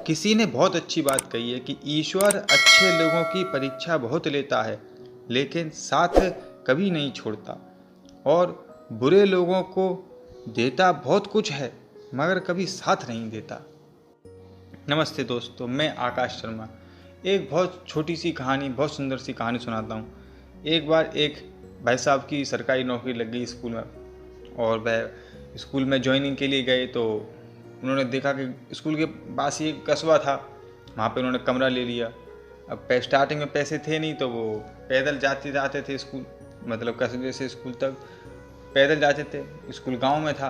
किसी ने बहुत अच्छी बात कही है कि ईश्वर अच्छे लोगों की परीक्षा बहुत लेता है, लेकिन साथ कभी नहीं छोड़ता, और बुरे लोगों को देता बहुत कुछ है मगर कभी साथ नहीं देता। नमस्ते दोस्तों, मैं आकाश शर्मा एक बहुत छोटी सी कहानी, बहुत सुंदर सी कहानी सुनाता हूँ। एक बार एक भाई साहब की सरकारी नौकरी लग गई स्कूल में, और वह स्कूल में ज्वाइनिंग के लिए गए तो उन्होंने देखा कि स्कूल के पास ही एक कस्बा था, वहाँ पे उन्होंने कमरा ले लिया। अब स्टार्टिंग में पैसे थे नहीं तो वो पैदल जाते थे स्कूल, मतलब कस्बे से स्कूल तक पैदल जाते थे। स्कूल गांव में था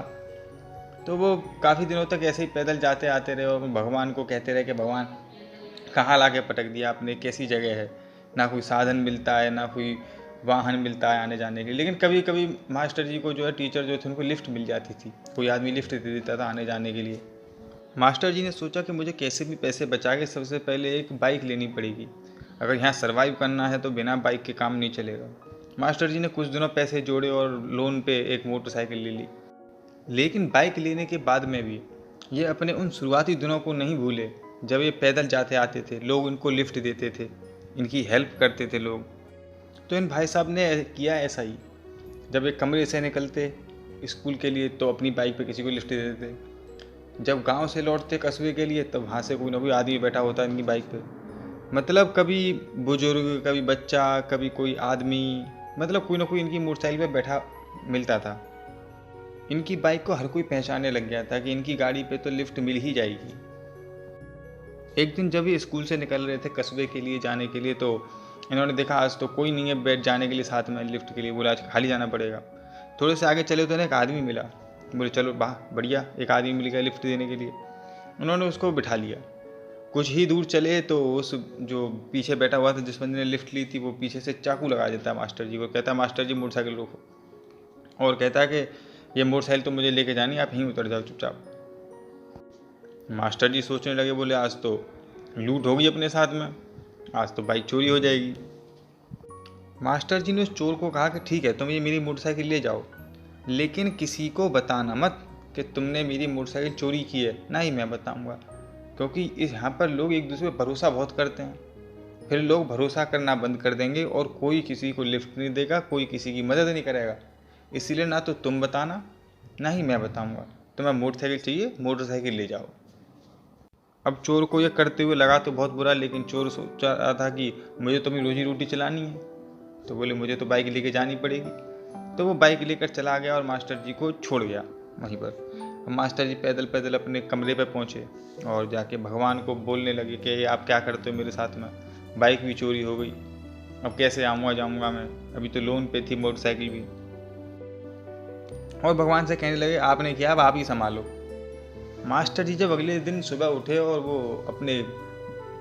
तो वो काफ़ी दिनों तक ऐसे ही पैदल जाते आते रहे और भगवान को कहते रहे कि भगवान कहाँ ला के पटक दिया आपने, कैसी जगह है, ना कोई साधन मिलता है, ना कोई वाहन मिलता है आने जाने के लिए। लेकिन कभी कभी मास्टर जी को जो है, टीचर जो थे, उनको लिफ्ट मिल जाती थी, कोई आदमी लिफ्ट दे देता था आने जाने के लिए। मास्टर जी ने सोचा कि मुझे कैसे भी पैसे बचा के सबसे पहले एक बाइक लेनी पड़ेगी, अगर यहाँ सर्वाइव करना है तो बिना बाइक के काम नहीं चलेगा। मास्टर जी ने कुछ दिनों पैसे जोड़े और लोन पे एक मोटरसाइकिल ले ली। लेकिन बाइक लेने के बाद में भी ये अपने उन शुरुआती दिनों को नहीं भूले जब ये पैदल जाते आते थे, लोग इनको लिफ्ट देते थे, इनकी हेल्प करते थे लोग। तो इन भाई साहब ने किया ऐसा ही, जब एक कमरे से निकलते स्कूल के लिए तो अपनी बाइक पे किसी को लिफ्ट दे देते, जब गांव से लौटते कस्बे के लिए तब वहाँ से कोई ना कोई आदमी बैठा होता इनकी बाइक पे। मतलब कभी बुजुर्ग, कभी बच्चा, कभी कोई आदमी, मतलब कोई ना कोई इनकी मोटरसाइकिल पे बैठा मिलता था। इनकी बाइक को हर कोई पहचानने लग गया था कि इनकी गाड़ी पे तो लिफ्ट मिल ही जाएगी। एक दिन जब ये स्कूल से निकल रहे थे कस्बे के लिए जाने के लिए, तो इन्होंने देखा आज तो कोई नहीं है बैठ जाने के लिए साथ में लिफ्ट के लिए, बोला आज खाली जाना पड़ेगा। थोड़े से आगे चले तो एक आदमी मिला, बोले चलो वाह बढ़िया, एक आदमी मिल गया लिफ्ट देने के लिए। उन्होंने उसको बिठा लिया। कुछ ही दूर चले तो उस जो पीछे बैठा हुआ था, जिस बंदे ने लिफ्ट ली थी, वो पीछे से चाकू लगा देता है मास्टर जी को, कहता है मास्टर जी मोटरसाइकिल रोको, और कहता है कि ये मोटरसाइकिल तो मुझे लेके जानी, आप यहीं उतर जाओ चुपचाप। मास्टर जी सोचने लगे, बोले आज तो लूट होगी अपने साथ में, आज तो बाइक चोरी हो जाएगी। मास्टर जी ने उस चोर को कहा कि ठीक है तुम ये मेरी मोटरसाइकिल ले जाओ, लेकिन किसी को बताना मत कि तुमने मेरी मोटरसाइकिल चोरी की है, ना ही मैं बताऊंगा, क्योंकि इस यहाँ पर लोग एक दूसरे पर भरोसा बहुत करते हैं। फिर लोग भरोसा करना बंद कर देंगे और कोई किसी को लिफ्ट नहीं देगा, कोई किसी की मदद नहीं करेगा। इसीलिए ना तो तुम बताना, ना ही मैं बताऊंगा। तुम्हें मोटरसाइकिल चाहिए, मोटरसाइकिल ले जाओ। अब चोर को यह करते हुए लगा तो बहुत बुरा, लेकिन चोर सोच रहा था कि मुझे तो अपनी रोजी रोटी चलानी है, तो बोले मुझे तो बाइक लेके जानी पड़ेगी। तो वो बाइक लेकर चला गया और मास्टर जी को छोड़ गया वहीं पर। अब मास्टर जी पैदल पैदल अपने कमरे पर पहुँचे और जाके भगवान को बोलने लगे कि आप क्या करते हो मेरे साथ में, बाइक भी चोरी हो गई, अब कैसे आऊँगा जाऊँगा मैं, अभी तो लोन पे थी मोटरसाइकिल भी। और भगवान से कहने लगे आपने किया, अब आप ही संभालो। मास्टर जी जब अगले दिन सुबह उठे और वो अपने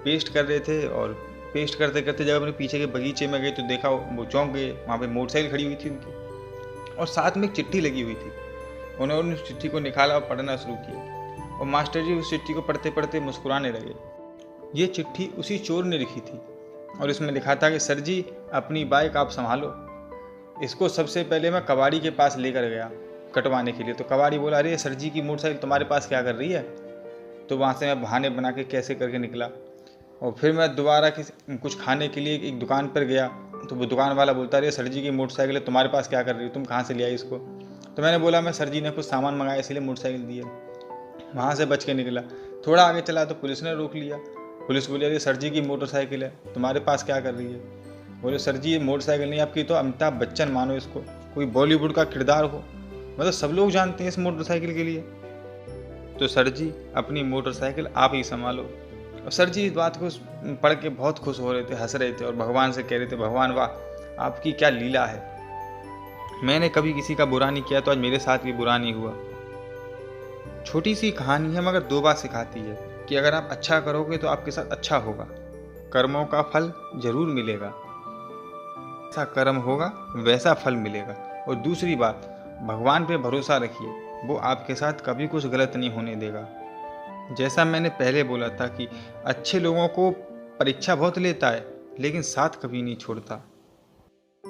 पेस्ट कर रहे थे, और पेस्ट करते करते जब अपने पीछे के बगीचे में गए तो देखा वो चौंक गए, वहाँ पे मोटरसाइकिल खड़ी हुई थी उनकी, और साथ में एक चिट्ठी लगी हुई थी। उन्होंने उस चिट्ठी को निकाला और पढ़ना शुरू किया, और मास्टर जी उस चिट्ठी को पढ़ते पढ़ते मुस्कुराने लगे। ये चिट्ठी उसी चोर ने लिखी थी, और इसमें लिखा था कि सर जी अपनी बाइक आप संभालो, इसको सबसे पहले मैं कबाड़ी के पास लेकर गया कटवाने के लिए। तो कबाड़ी बोला अरे सर जी की मोटरसाइकिल तुम्हारे पास क्या कर रही है। तो वहाँ से मैं बहाने बना के कैसे करके निकला, और फिर मैं दोबारा कुछ खाने के लिए एक दुकान पर गया, तो वो दुकान वाला बोलता अरे सर जी की मोटरसाइकिल है तुम्हारे पास क्या कर रही हो, तुम कहाँ से ले आई इसको। तो मैंने बोला मैं सर जी ने कुछ सामान मंगाया इसलिए मोटरसाइकिल दी है। वहाँ से बच के निकला। थोड़ा आगे चला तो पुलिस ने रोक लिया। पुलिस बोली अरे सर जी की मोटरसाइकिल है तुम्हारे पास क्या कर रही है। बोले सर जी ये मोटरसाइकिल नहीं आपकी, तो अमिताभ बच्चन मानो इसको, कोई बॉलीवुड का किरदार हो, मतलब सब लोग जानते हैं इस मोटरसाइकिल के लिए, तो सर जी अपनी मोटरसाइकिल आप ही संभालो। और सर जी इस बात को पढ़ के बहुत खुश हो रहे थे, हंस रहे थे, और भगवान से कह रहे थे भगवान वाह आपकी क्या लीला है, मैंने कभी किसी का बुरा नहीं किया तो आज मेरे साथ भी बुरा नहीं हुआ। छोटी सी कहानी है मगर दो बात सिखाती है कि अगर आप अच्छा करोगे तो आपके साथ अच्छा होगा, कर्मों का फल जरूर मिलेगा, ऐसा कर्म होगा वैसा फल मिलेगा। और दूसरी बात, भगवान पे भरोसा रखिए, वो आपके साथ कभी कुछ गलत नहीं होने देगा। जैसा मैंने पहले बोला था कि अच्छे लोगों को परीक्षा बहुत लेता है, लेकिन साथ कभी नहीं छोड़ता।